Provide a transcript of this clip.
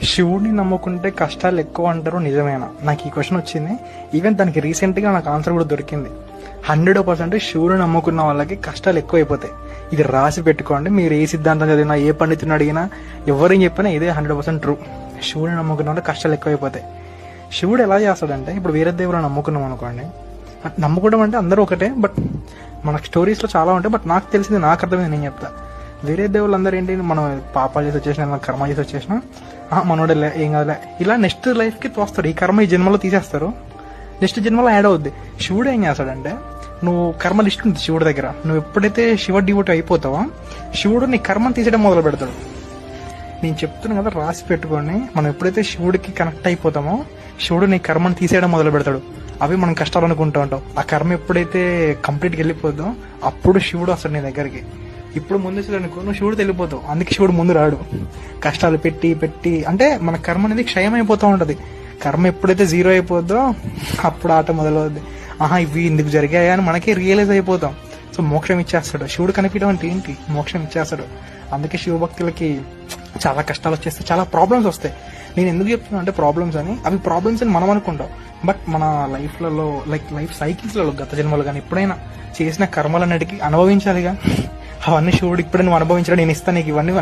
శివుడిని నమ్ముకుంటే కష్టాలు ఎక్కువ అంటారు, నిజమేనా? నాకు ఈ క్వశ్చన్ వచ్చింది. ఈవెన్ దానికి రీసెంట్గా నాకు ఆన్సర్ కూడా దొరికింది. 100% శివుడిని నమ్ముకున్న వాళ్ళకి కష్టాలు ఎక్కువ అయిపోతాయి. ఇది రాసి పెట్టుకోండి. మీరు ఏ సిద్ధాంతం చదివినా, ఏ పండితుని అడిగినా, ఎవరేం చెప్పినా ఇదే 100% ట్రూ. శివుడిని నమ్ముకున్న వాళ్ళకి కష్టాలు ఎక్కువ అయిపోతాయి. శివుడు ఎలా చేస్తాడంటే, ఇప్పుడు వేరే దేవుళ్ళని నమ్ముకున్నాం అనుకోండి, నమ్ముకోవడం అంటే అందరూ ఒకటే, బట్ మనకు స్టోరీస్లో చాలా ఉంటాయి. బట్ నాకు తెలిసింది, నాకు అర్థమైంది నేను చెప్తా. వేరే దేవుళ్ళు అందరూ ఏంటి, మనం పాపాలు చేసి వచ్చేసినా, కర్మ చేసి వచ్చేసినా, మనోడే ఏం కాదులే, ఇలా నెక్స్ట్ లైఫ్కి తోస్తారు. ఈ కర్మ ఈ జన్మలో తీసేస్తారు, నెక్స్ట్ జన్మలో యాడ్ అవుద్ది. శివుడు ఏం చేస్తాడంటే, నువ్వు కర్మ లిస్ట్ ఉంది శివుడి దగ్గర. నువ్వు ఎప్పుడైతే శివ డివోటీ అయిపోతావో, శివుడు నీ కర్మను తీసేయడం మొదలు పెడతాడు. నేను చెప్తున్నాను కదా, రాసి పెట్టుకొని. మనం ఎప్పుడైతే శివుడికి కనెక్ట్ అయిపోతామో, శివుడు నీ కర్మను తీసేయడం మొదలు పెడతాడు. అవి మనం కష్టాలు అనుకుంటూ ఉంటాం. ఆ కర్మ ఎప్పుడైతే కంప్లీట్గా వెళ్ళిపోద్దో, అప్పుడు శివుడు వస్తాడు నీ దగ్గరికి. ఇప్పుడు ముందు అనుకో, నువ్వు శివుడు వెళ్ళిపోతావు. అందుకే శివుడు ముందు రాడు. కష్టాలు పెట్టి పెట్టి అంటే మన కర్మ అనేది క్షయం అయిపోతూ ఉంటది. కర్మ ఎప్పుడైతే జీరో అయిపోద్దో, అప్పుడు ఆట మొదలవుద్ది. ఇవి ఇందుకు జరిగాయా అని మనకి రియలైజ్ అయిపోతాం. సో మోక్షం ఇచ్చేస్తాడు శివుడు. కనిపించడం అంటే ఏంటి? మోక్షం ఇచ్చేస్తాడు. అందుకే శివభక్తులకి చాలా కష్టాలు వచ్చేస్తాయి, చాలా ప్రాబ్లమ్స్ వస్తాయి. నేను ఎందుకు చెప్తున్నా అంటే ప్రాబ్లమ్స్ అని, అవి ప్రాబ్లమ్స్ అని మనం అనుకుంటాం. బట్ మన లైఫ్లలో, లైఫ్ సైకిల్స్లలో, గత జన్మలు కానీ ఎప్పుడైనా చేసిన కర్మలన్నిటికీ అనుభవించాలిగా. అవన్నీ శివుడు ఇప్పుడే నువ్వు అనుభవించడం, నేను ఇస్తాను నీకు ఇవన్నీ.